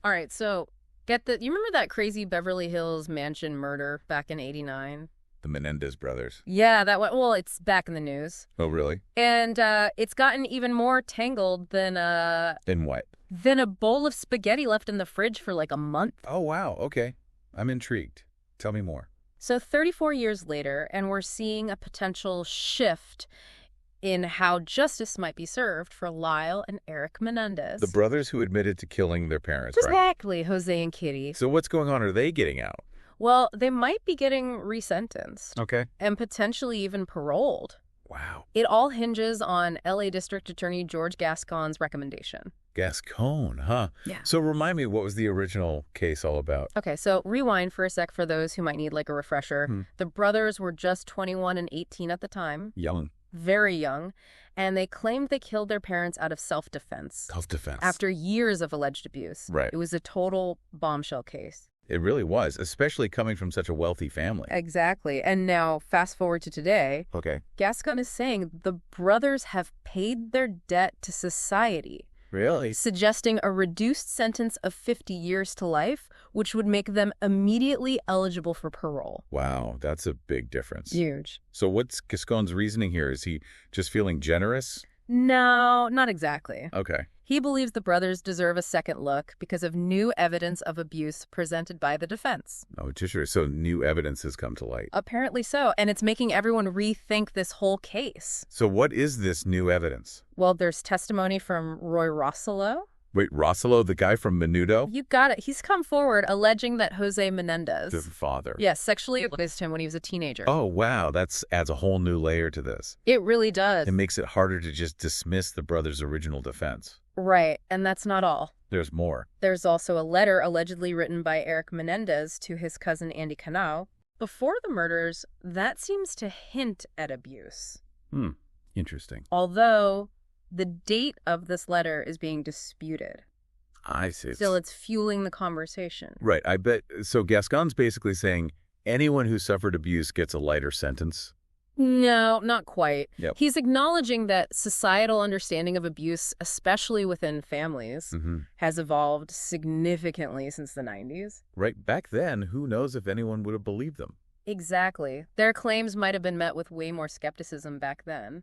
All right, so you remember that crazy Beverly Hills mansion murder back in '89? The Menendez brothers. Yeah, that one. Well, it's back in the news. Oh, really? And it's gotten even more tangled Then what? than a bowl of spaghetti left in the fridge for like a month. Oh, wow. Okay. I'm intrigued. Tell me more. So 34 years later, and we're seeing a potential shift in how justice might be served for Lyle and Erik Menendez. The brothers who admitted to killing their parents, right? Exactly, Jose and Kitty. So what's going on? Are they getting out? Well, they might be getting resentenced Okay. and potentially even paroled. Wow. It all hinges on LA District Attorney George Gascon's recommendation. Gascon, huh? Yeah. So remind me, what was the original case all about? Okay, so rewind for a sec for those who might need like a refresher. The brothers were just 21 and 18 at the time. Young. Very young, and they claimed they killed their parents out of self-defense. Self-defense. After years of alleged abuse. Right. It was a total bombshell case. It really was, especially coming from such a wealthy family. Exactly. And now, fast forward to today, Okay. Gascon is saying the brothers have paid their debt to society, Really? suggesting a reduced sentence of 50 years to life, which would make them immediately eligible for parole. Wow, that's a big difference. Huge. So what's Gascon's reasoning here? Is he just feeling generous? No, not exactly. Okay. He believes the brothers deserve a second look because of new evidence of abuse presented by the defense. Oh, sure. So new evidence has come to light. Apparently so, and it's making everyone rethink this whole case. So what is this new evidence? Well, there's testimony from Roy Rossello. Wait, Rossello, the guy from Menudo? You got it. He's come forward alleging that Jose Menendez, The father. yes, sexually abused him when he was a teenager. Oh, wow. That adds a whole new layer to this. It really does. It makes it harder to just dismiss the brothers' original defense. Right, and that's not all. There's more. There's also a letter allegedly written by Erik Menendez to his cousin Andy Canal. Before the murders, that seems to hint at abuse. Interesting. Although the date of this letter is being disputed. I see. Still, it's fueling the conversation. Right. I bet. So Gascon's basically saying anyone who suffered abuse gets a lighter sentence. No, not quite. Yep. He's acknowledging that societal understanding of abuse, especially within families, has evolved significantly since the 90s. Right. Back then, who knows if anyone would have believed them? Exactly. Their claims might have been met with way more skepticism back then.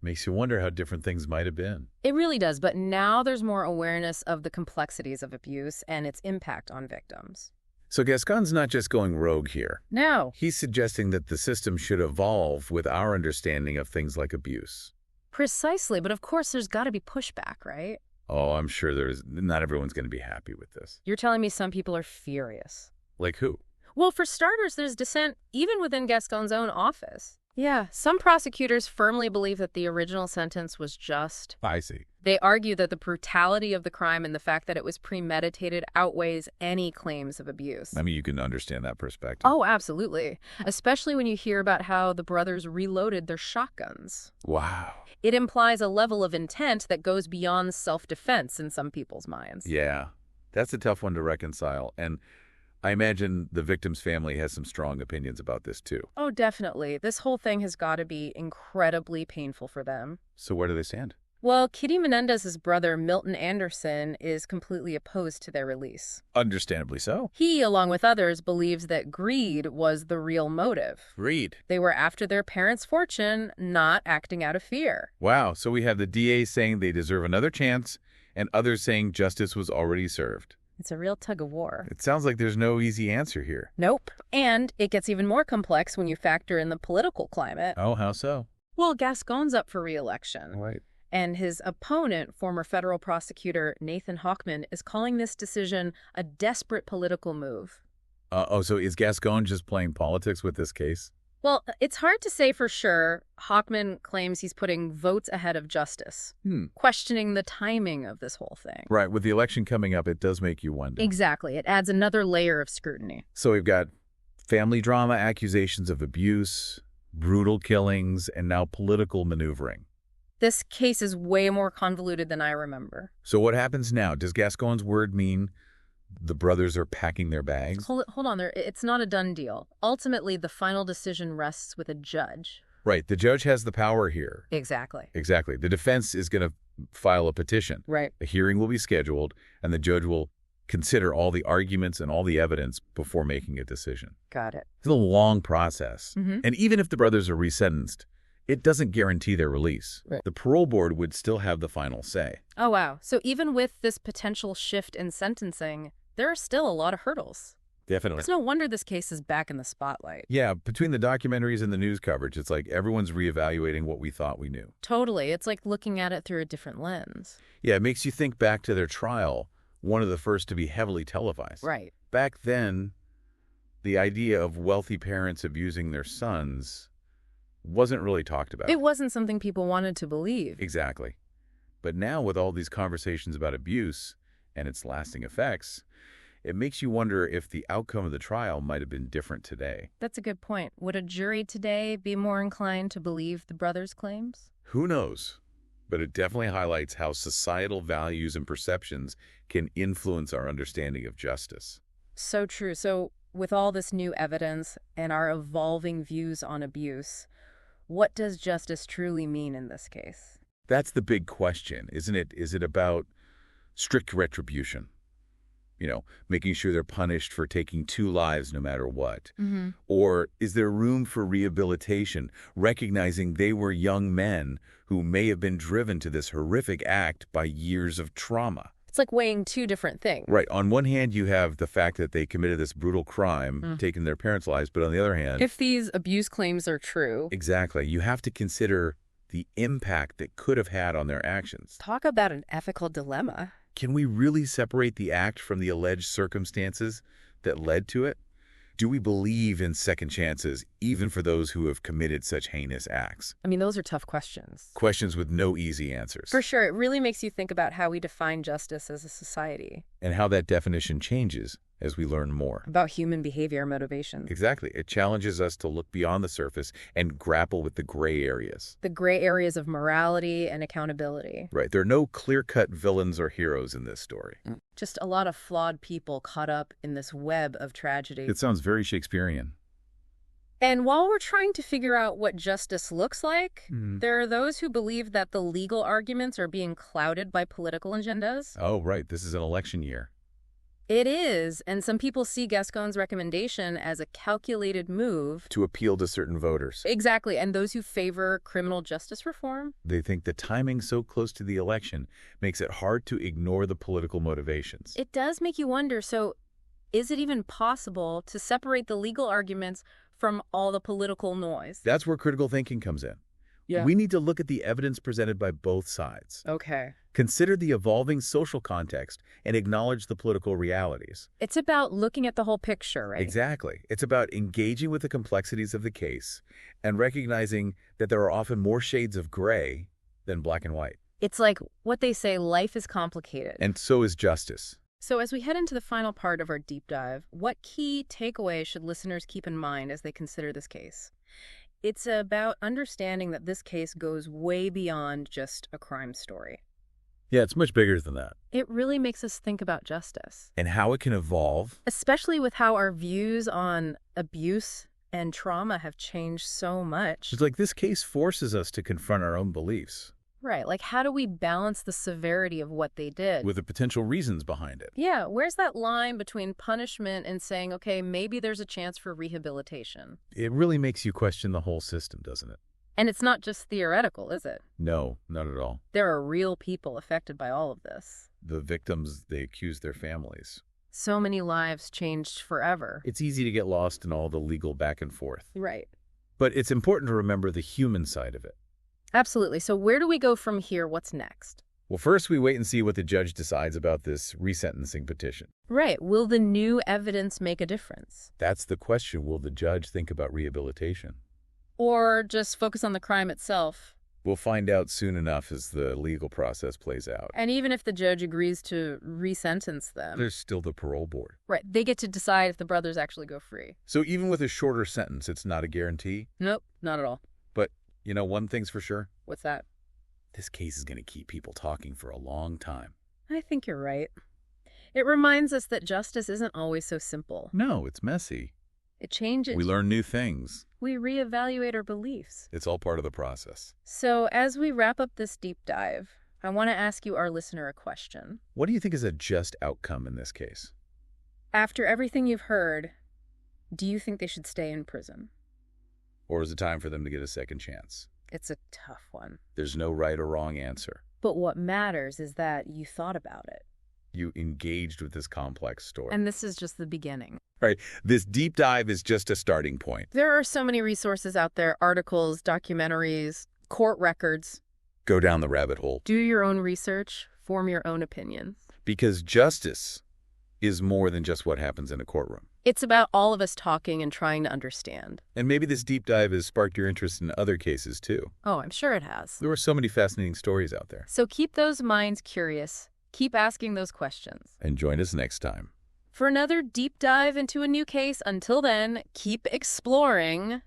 Makes you wonder how different things might have been. It really does, but now there's more awareness of the complexities of abuse and its impact on victims. So Gascon's not just going rogue here. No. He's suggesting that the system should evolve with our understanding of things like abuse. Precisely, but of course there's got to be pushback, right? Oh, I'm sure not everyone's going to be happy with this. You're telling me some people are furious. Like who? Well, for starters, there's dissent even within Gascon's own office. Yeah, some prosecutors firmly believe that the original sentence was just. I see. They argue that the brutality of the crime and the fact that it was premeditated outweighs any claims of abuse. I mean, you can understand that perspective. Oh, absolutely. Especially when you hear about how the brothers reloaded their shotguns. Wow. It implies a level of intent that goes beyond self-defense in some people's minds. Yeah, that's a tough one to reconcile. And I imagine the victim's family has some strong opinions about this, too. Oh, definitely. This whole thing has got to be incredibly painful for them. So where do they stand? Well, Kitty Menendez's brother, Milton Anderson, is completely opposed to their release. Understandably so. He, along with others, believes that greed was the real motive. Greed. They were after their parents' fortune, not acting out of fear. Wow, so we have the DA saying they deserve another chance and others saying justice was already served. It's a real tug of war. It sounds like there's no easy answer here. Nope. And it gets even more complex when you factor in the political climate. Oh, how so? Well, Gascon's up for re-election. Right. And his opponent, former federal prosecutor Nathan Hochman, is calling this decision a desperate political move. So is Gascon just playing politics with this case? Well, it's hard to say for sure. Hochman claims he's putting votes ahead of justice, questioning the timing of this whole thing. Right. With the election coming up, it does make you wonder. Exactly. It adds another layer of scrutiny. So we've got family drama, accusations of abuse, brutal killings, and now political maneuvering. This case is way more convoluted than I remember. So what happens now? Does Gascon's word mean the brothers are packing their bags? Hold on there. It's not a done deal. Ultimately, the final decision rests with a judge. Right. The judge has the power here. Exactly. Exactly. The defense is going to file a petition. Right. A hearing will be scheduled, and the judge will consider all the arguments and all the evidence before making a decision. Got it. It's a long process. Mm-hmm. And even if the brothers are resentenced, it doesn't guarantee their release. Right. The parole board would still have the final say. Oh, wow. So even with this potential shift in sentencing, there are still a lot of hurdles. Definitely. It's no wonder this case is back in the spotlight. Yeah, between the documentaries and the news coverage, it's like everyone's reevaluating what we thought we knew. Totally. It's like looking at it through a different lens. Yeah, it makes you think back to their trial, one of the first to be heavily televised. Right. Back then, the idea of wealthy parents abusing their sons wasn't really talked about. It wasn't something people wanted to believe. Exactly. But now with all these conversations about abuse and its lasting effects, it makes you wonder if the outcome of the trial might have been different today. That's a good point. Would a jury today be more inclined to believe the brothers' claims? Who knows? But it definitely highlights how societal values and perceptions can influence our understanding of justice. So true. So with all this new evidence and our evolving views on abuse, what does justice truly mean in this case? That's the big question, isn't it? Is it about strict retribution? Making sure they're punished for taking 2 lives no matter what? Mm-hmm. Or is there room for rehabilitation, recognizing they were young men who may have been driven to this horrific act by years of trauma? It's like weighing two different things. Right. On one hand, you have the fact that they committed this brutal crime, taking their parents' lives, but on the other hand... If these abuse claims are true... Exactly. You have to consider the impact that could have had on their actions. Talk about an ethical dilemma. Can we really separate the act from the alleged circumstances that led to it? Do we believe in second chances, even for those who have committed such heinous acts? I mean, those are tough questions. Questions with no easy answers. For sure. It really makes you think about how we define justice as a society. And how that definition changes as we learn more. About human behavior and motivations. Exactly. It challenges us to look beyond the surface and grapple with the gray areas. The gray areas of morality and accountability. Right. There are no clear-cut villains or heroes in this story. Just a lot of flawed people caught up in this web of tragedy. It sounds very Shakespearean. And while we're trying to figure out what justice looks like, there are those who believe that the legal arguments are being clouded by political agendas. Oh, right. This is an election year. It is, and some people see Gascon's recommendation as a calculated move to appeal to certain voters. Exactly, and those who favor criminal justice reform. They think the timing so close to the election makes it hard to ignore the political motivations. It does make you wonder, so is it even possible to separate the legal arguments from all the political noise? That's where critical thinking comes in. Yeah. We need to look at the evidence presented by both sides. Okay. Consider the evolving social context and acknowledge the political realities. It's about looking at the whole picture, right? Exactly. It's about engaging with the complexities of the case and recognizing that there are often more shades of gray than black and white. It's like what they say, life is complicated. And so is justice. So as we head into the final part of our deep dive, what key takeaways should listeners keep in mind as they consider this case? It's about understanding that this case goes way beyond just a crime story. Yeah, it's much bigger than that. It really makes us think about justice. And how it can evolve. Especially with how our views on abuse and trauma have changed so much. It's like this case forces us to confront our own beliefs. Right, like how do we balance the severity of what they did? With the potential reasons behind it. Yeah, where's that line between punishment and saying, okay, maybe there's a chance for rehabilitation? It really makes you question the whole system, doesn't it? And it's not just theoretical, is it? No, not at all. There are real people affected by all of this. The victims, they accuse their families. So many lives changed forever. It's easy to get lost in all the legal back and forth. Right. But it's important to remember the human side of it. Absolutely. So where do we go from here? What's next? Well, first we wait and see what the judge decides about this resentencing petition. Right. Will the new evidence make a difference? That's the question. Will the judge think about rehabilitation? Or just focus on the crime itself? We'll find out soon enough as the legal process plays out. And even if the judge agrees to resentence them... There's still the parole board. Right. They get to decide if the brothers actually go free. So even with a shorter sentence, it's not a guarantee? Nope, not at all. But, you know, one thing's for sure. What's that? This case is going to keep people talking for a long time. I think you're right. It reminds us that justice isn't always so simple. No, it's messy. It changes. We learn new things. We reevaluate our beliefs. It's all part of the process. So as we wrap up this deep dive, I want to ask you, our listener, a question. What do you think is a just outcome in this case? After everything you've heard, do you think they should stay in prison? Or is it time for them to get a second chance? It's a tough one. There's no right or wrong answer. But what matters is that you thought about it. You engaged with this complex story. And this is just the beginning. Right. This deep dive is just a starting point. There are so many resources out there, articles, documentaries, court records. Go down the rabbit hole. Do your own research, form your own opinions. Because justice is more than just what happens in a courtroom. It's about all of us talking and trying to understand. And maybe this deep dive has sparked your interest in other cases, too. Oh, I'm sure it has. There are so many fascinating stories out there. So keep those minds curious. Keep asking those questions. And join us next time For another deep dive into a new case. Until then, keep exploring.